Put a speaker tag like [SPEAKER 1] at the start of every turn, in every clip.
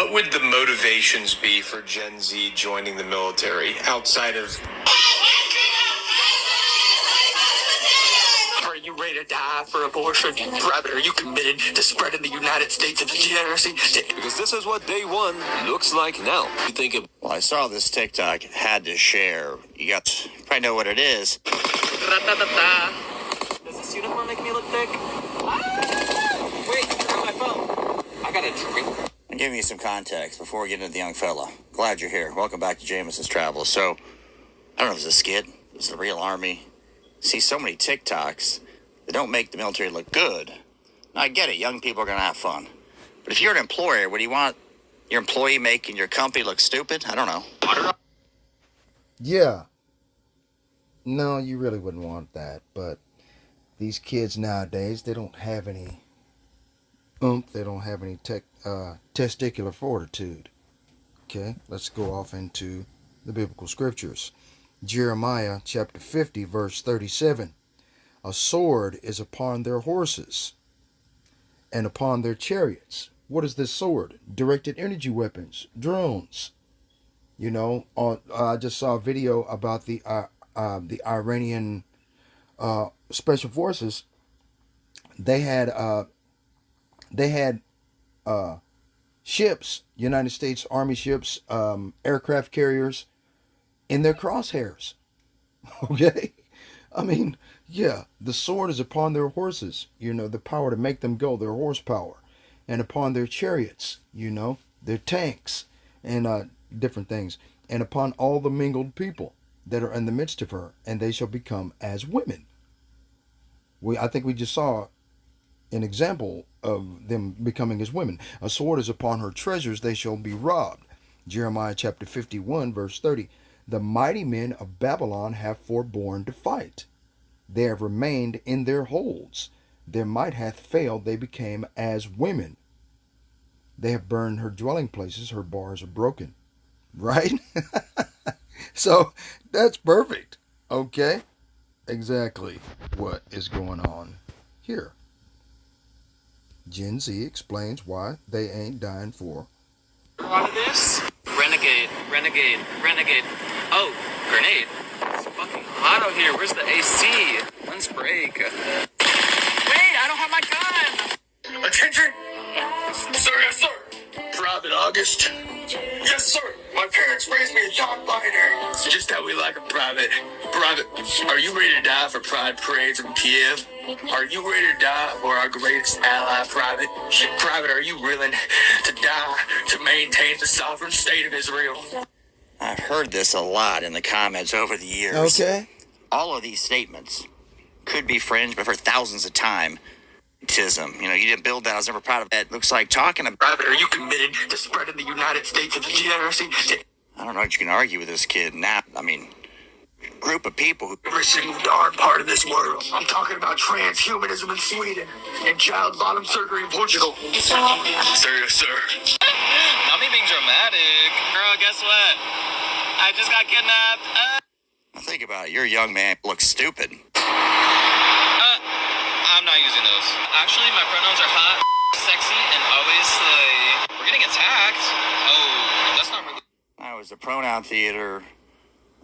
[SPEAKER 1] What would the motivations be for Gen Z joining the military outside of...
[SPEAKER 2] Are you ready to die for abortion? Private, are you committed to spreading the United States of degeneracy?
[SPEAKER 3] Because this is what day one looks like now. You think of...
[SPEAKER 4] Well, I saw this TikTok, had to share. You probably know what it is.
[SPEAKER 2] Does this uniform make me look thick? Wait, turn my phone. I got a drink.
[SPEAKER 4] I'm giving you some context before we get into the young fella. Glad you're here. Welcome back to Jameson's Travels. So, I don't know if it's a skit. It's the real army. See so many TikToks that don't make the military look good. Now, I get it. Young people are going to have fun. But if you're an employer, would you want your employee making your company look stupid? I don't know.
[SPEAKER 5] Yeah. No, you really wouldn't want that. But these kids nowadays, they don't have any oomph. They don't have any testicular fortitude. Okay, let's go off into the biblical scriptures. Jeremiah chapter 50, verse 37. A sword is upon their horses and upon their chariots. What is this sword? Directed energy weapons, drones. You know, I just saw a video about the Iranian special forces. They had ships, United States Army ships, aircraft carriers in their crosshairs. Okay? I mean, yeah, the sword is upon their horses, you know, the power to make them go, their horsepower, and upon their chariots, you know, their tanks, and different things, and upon all the mingled people that are in the midst of her, and they shall become as women. I think we just saw an example of them becoming as women. A sword is upon her treasures, they shall be robbed. Jeremiah chapter 51, verse 30. The mighty men of Babylon have forborne to fight. They have remained in their holds. Their might hath failed, they became as women. They have burned her dwelling places, her bars are broken. Right? So, that's perfect. Okay? Exactly what is going on here. Gen Z explains why they ain't dying for.
[SPEAKER 2] Out of this? Renegade. Oh, grenade. It's fucking hot out here. Where's the AC? When's break? Wait, I don't have my gun.
[SPEAKER 1] Attention! Sir, yes, sir. Private August. Yes, sir. My parents raised me a non-binary. It's just how we like them, Private. Private, are you ready to die for pride parades in Kiev? Are you ready to die for our greatest ally, Private? Private, are you willing to die to maintain the sovereign state of Israel?
[SPEAKER 4] I've heard this a lot in the comments over the years.
[SPEAKER 5] Okay.
[SPEAKER 4] All of these statements could be fringe, but for thousands of time, tism. You know, you didn't build that. I was never proud of that. Looks like talking about...
[SPEAKER 2] Private, are you committed to spreading the United States of degeneracy?
[SPEAKER 4] I don't know what you can argue with this kid now. I mean, group of people who...
[SPEAKER 1] Every single darn part of this world. I'm talking about transhumanism in Sweden and child bottom surgery in Portugal. Sir, yes, sir.
[SPEAKER 2] Not me being dramatic. Girl, guess what? I just got kidnapped.
[SPEAKER 4] Think about it. Your young man looks stupid.
[SPEAKER 2] I'm not using those. Actually, my pronouns are hot, sexy, and obviously we're getting attacked. Oh, that's not really...
[SPEAKER 4] I was the pronoun theater,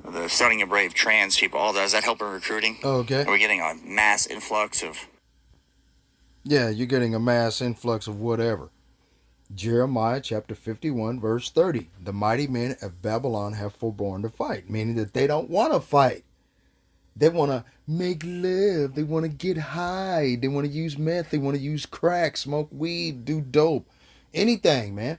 [SPEAKER 4] the Studying a Brave trans people, all that. Does that help in recruiting?
[SPEAKER 5] Okay.
[SPEAKER 4] Are we getting a mass influx of...
[SPEAKER 5] Yeah, you're getting a mass influx of whatever. Jeremiah chapter 51, verse 30. The mighty men of Babylon have forborne to fight, meaning that they don't want to fight. They want to make love. They want to get high. They want to use meth. They want to use crack, smoke weed, do dope. Anything, man.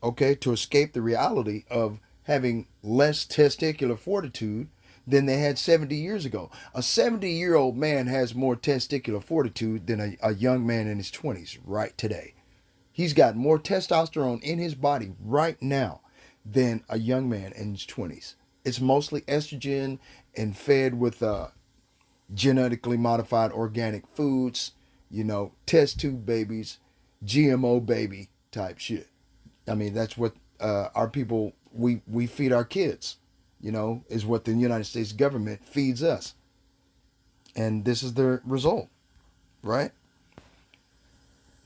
[SPEAKER 5] Okay, to escape the reality of having less testicular fortitude than they had 70 years ago. A 70-year-old man has more testicular fortitude than a young man in his 20s right today. He's got more testosterone in his body right now than a young man in his 20s. It's mostly estrogen and fed with genetically modified organic foods, you know, test tube babies, GMO baby type shit. I mean, that's what our people, we feed our kids, you know, is what the United States government feeds us. And this is the result, right?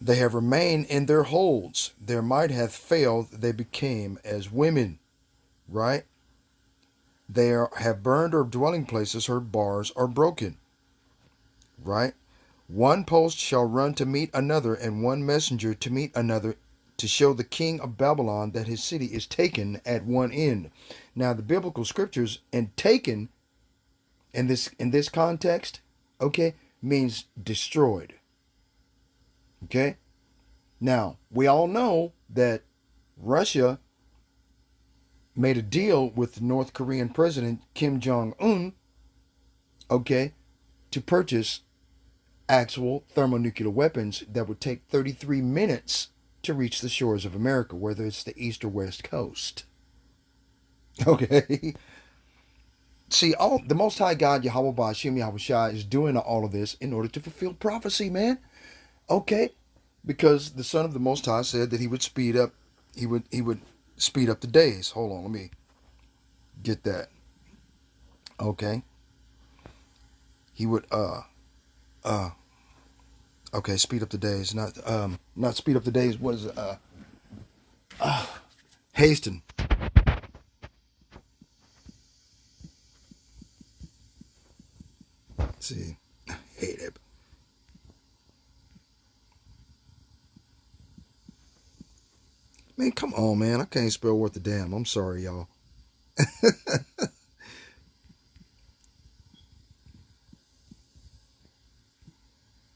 [SPEAKER 5] They have remained in their holds. Their might hath failed. They became as women. Right? Have burned her dwelling places. Her bars are broken. Right? One post shall run to meet another, and one messenger to meet another, to show the king of Babylon that his city is taken at one end. Now, the biblical scriptures and taken in this context, okay, means destroyed. Okay? Now, we all know that Russia made a deal with the North Korean president Kim Jong-un, okay, to purchase actual thermonuclear weapons that would take 33 minutes to reach the shores of America, whether it's the east or west coast. Okay? See, the Most High God, Yahweh Ba'ashem Yahweh Shai, is doing all of this in order to fulfill prophecy, man. Okay? Because the Son of the Most High said that he would speed up, he would speed up the days. Hold on, let me get that. Okay? He would, okay, speed up the days, not speed up the days, what is it, hasten. Let's see, I hate it. Man, come on, man, I can't spell worth a damn, I'm sorry, y'all.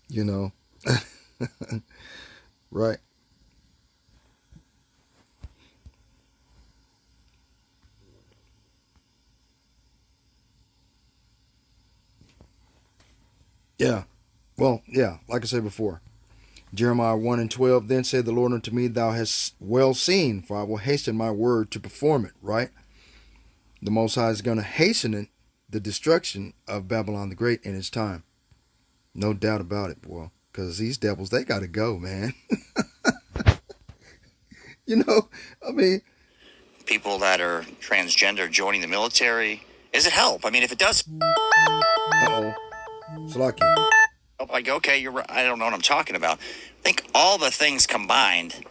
[SPEAKER 5] You know. Right. Yeah. Well, yeah, like I said before. Jeremiah 1 and 12, then said the Lord unto me, thou hast well seen, for I will hasten my word to perform it, right? The Most High is going to hasten it, the destruction of Babylon the Great in its time. No doubt about it, boy. Because these devils, they got to go, man. You know, I mean.
[SPEAKER 4] People that are transgender joining the military, is it help? I mean, if it does.
[SPEAKER 5] Uh-oh. Salakia.
[SPEAKER 4] Like, okay, you're right. I don't know what I'm talking about. I think all the things combined,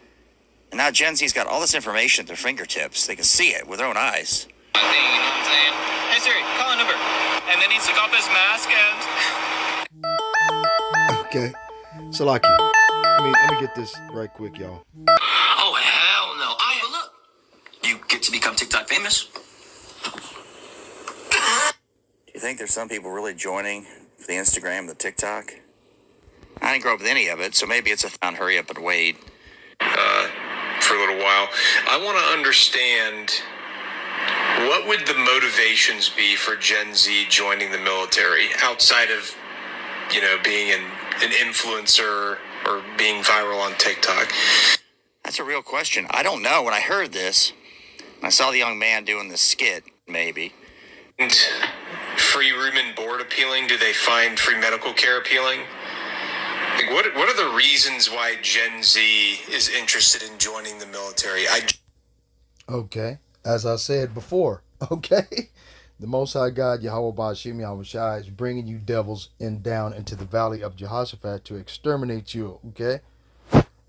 [SPEAKER 4] and now Gen Z's got all this information at their fingertips. They can see it with their own eyes.
[SPEAKER 2] You know what I'm saying? Hey Siri, call a number. And then he took off his mask and...
[SPEAKER 5] Okay. Salakia. Let me get this right quick, y'all.
[SPEAKER 1] Oh, hell no. But look, you get to become TikTok famous.
[SPEAKER 4] Do you think there's some people really joining for the Instagram, the TikTok? I didn't grow up with any of it, so maybe it's a found hurry up and wait.
[SPEAKER 6] For a little while. I want to understand, what would the motivations be for Gen Z joining the military outside of, you know, being an influencer or being viral on TikTok?
[SPEAKER 4] That's a real question. I don't know. When I heard this, I saw the young man doing the skit, maybe.
[SPEAKER 6] And free room and board appealing? Do they find free medical care appealing? Like, what are the reasons why Gen Z is interested in joining the military?
[SPEAKER 5] Okay. As I said before, okay? The Most High God, Yahweh Ba'ashem Yahweh Shai, is bringing you devils down into the valley of Jehoshaphat to exterminate you, okay?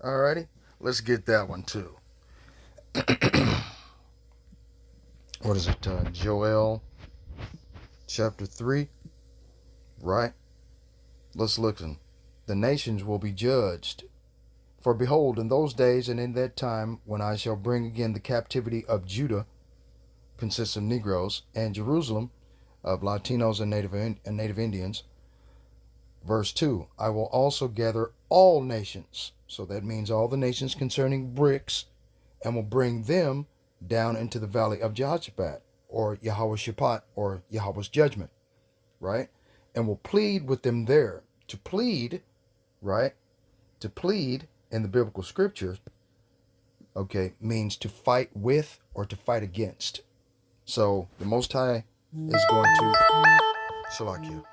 [SPEAKER 5] Alrighty? Let's get that one too. What is it? Joel chapter 3, right? Let's listen. The nations will be judged. For behold, in those days and in that time, when I shall bring again the captivity of Judah, consists of Negroes, and Jerusalem, of Latinos and Native Indians. Verse 2, I will also gather all nations. So that means all the nations concerning bricks, and will bring them down into the valley of Jehoshaphat, or Yahweh Shaphat, or Yahweh's judgment, right? And will plead with them there. To plead, right? To plead in the biblical scriptures, okay, means to fight with or to fight against. So the Most High is going to Salakia.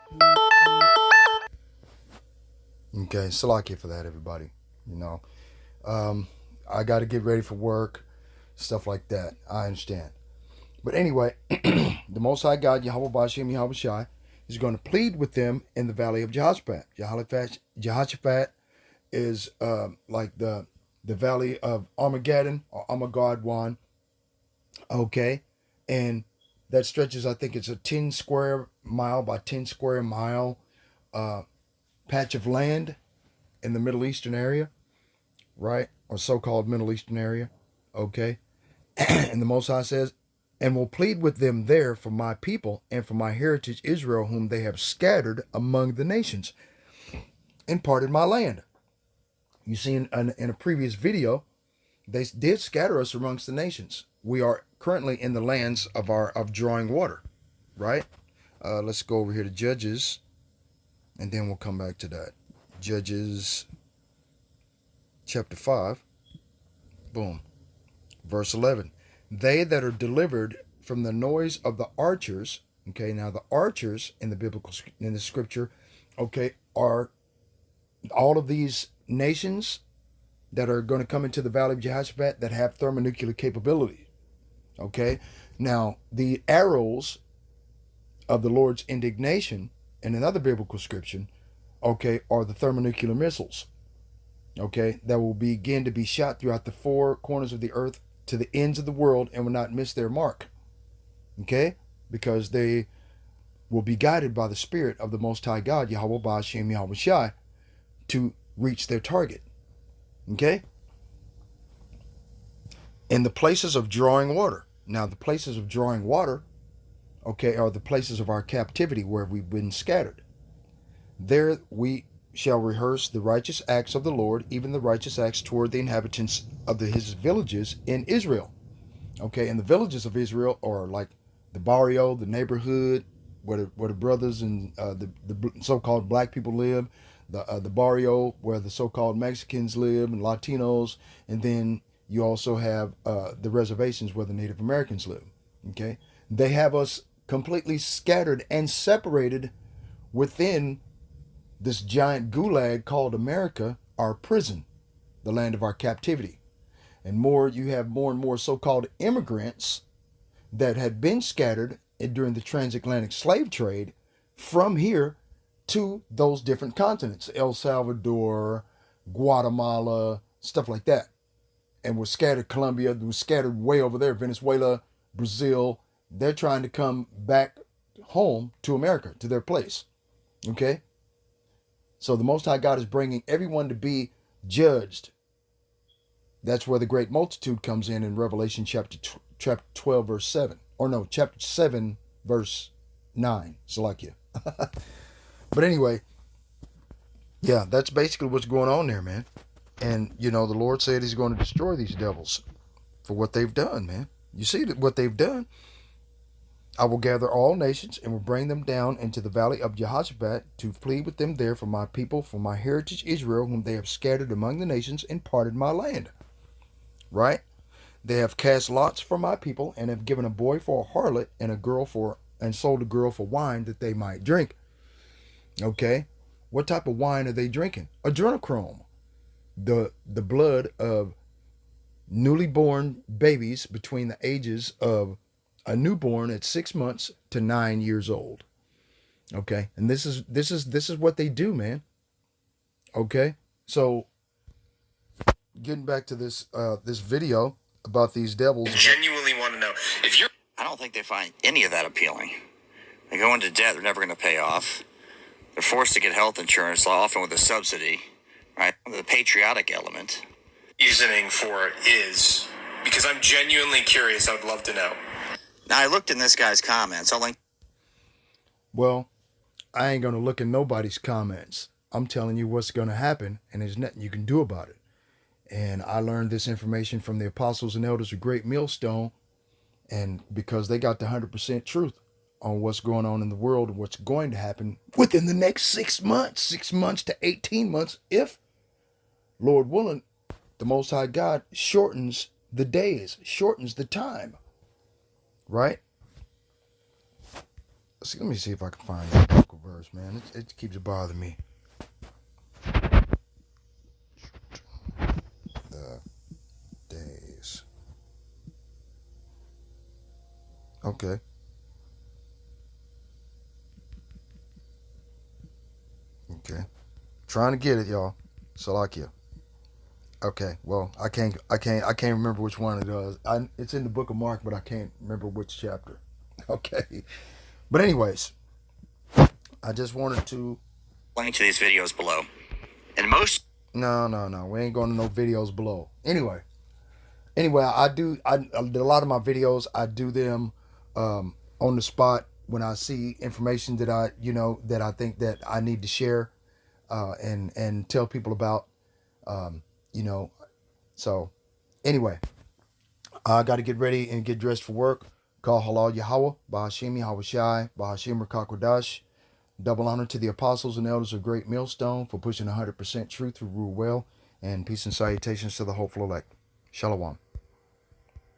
[SPEAKER 5] Okay, Salakia for that, everybody. You know, I got to get ready for work, stuff like that. I understand. But anyway, the Most High God, Yahweh Ba'ashem Yahweh Shai, is going to plead with them in the valley of Jehoshaphat. Jehoshaphat is like the valley of Armageddon or Armageddon. Okay, and that stretches. I think it's a 10 square mile by 10 square mile patch of land in the Middle Eastern area, right, or so-called Middle Eastern area. Okay, and the Most High says, and will plead with them there for my people and for my heritage Israel, whom they have scattered among the nations, and parted my land. You see in a previous video, they did scatter us amongst the nations. We are currently in the lands of drawing water, right? Let's go over here to Judges, and then we'll come back to that. Judges chapter 5, boom, verse 11. They that are delivered from the noise of the archers, okay, now the archers in the scripture, okay, are all of these nations that are going to come into the Valley of Jehoshaphat that have thermonuclear capability. Okay, now the arrows of the Lord's indignation in another biblical scripture, okay, are the thermonuclear missiles, okay, that will begin to be shot throughout the four corners of the earth to the ends of the world and will not miss their mark, okay, because they will be guided by the Spirit of the Most High God, Yahweh Ba'ashem Yahweh Shai, to reach their target. Okay? In the places of drawing water. Now, the places of drawing water, okay, are the places of our captivity where we've been scattered. There we shall rehearse the righteous acts of the Lord, even the righteous acts toward the inhabitants of his villages in Israel. Okay, and the villages of Israel are like the barrio, the neighborhood, where the brothers and the so-called black people live, the barrio where the so-called Mexicans live and Latinos, and then you also have the reservations where the Native Americans live. Okay, they have us completely scattered and separated within this giant gulag called America, our prison, the land of our captivity. And you have more and more so-called immigrants that had been scattered during the transatlantic slave trade from here to those different continents, El Salvador, Guatemala, stuff like that. And were scattered, Colombia, was scattered way over there, Venezuela, Brazil. They're trying to come back home to America, to their place. Okay? So the Most High God is bringing everyone to be judged. That's where the great multitude comes in Revelation chapter 12, verse 7. Or no, chapter 7, verse 9. Salakia. But anyway, yeah, that's basically what's going on there, man. And, the Lord said he's going to destroy these devils for what they've done, man. You see what they've done? I will gather all nations and will bring them down into the valley of Jehoshaphat to plead with them there for my people, for my heritage Israel, whom they have scattered among the nations and parted my land. Right? They have cast lots for my people and have given a boy for a harlot and sold a girl for wine that they might drink. Okay? What type of wine are they drinking? Adrenochrome. The blood of newly born babies between the ages of a newborn at 6 months to 9 years old. Okay? And this is what they do, man. Okay? So getting back to this video about these devils.
[SPEAKER 6] I genuinely want to know if you're.
[SPEAKER 4] I don't think they find any of that appealing. They go into debt they're never going to pay off. They're forced to get health insurance, often with a subsidy, right? The patriotic element.
[SPEAKER 6] Reasoning for it is because I'm genuinely curious. I would love to know.
[SPEAKER 4] Now, I looked in this guy's comments.
[SPEAKER 5] Well, I ain't going to look in nobody's comments. I'm telling you what's going to happen, and there's nothing you can do about it. And I learned this information from the apostles and elders of Great Millstone, and because they got the 100% truth on what's going on in the world and what's going to happen within the next 6 months to 18 months, if, Lord willing, the Most High God shortens the days, shortens the time. Right? Let me see if I can find that local verse, man. It keeps bothering me. The days. Okay. Okay. Trying to get it, y'all. Salakia. Okay, well, I can't remember which one it is. It's in the book of Mark, but I can't remember which chapter. Okay, but anyways, I just wanted to.
[SPEAKER 4] Link to these videos below. And most.
[SPEAKER 5] No, we ain't going to no videos below. Anyway, I a lot of my videos. I do them on the spot when I see information that that I think that I need to share and tell people about. You know, so anyway. I got to get ready and get dressed for work. Call Halal Yahweh, Bahashim Yahweh Bahashim Rakakwadash. Double honor to the apostles and elders of Great Millstone for pushing 100% truth through rule well. And peace and salutations to the hopeful elect. Shalom.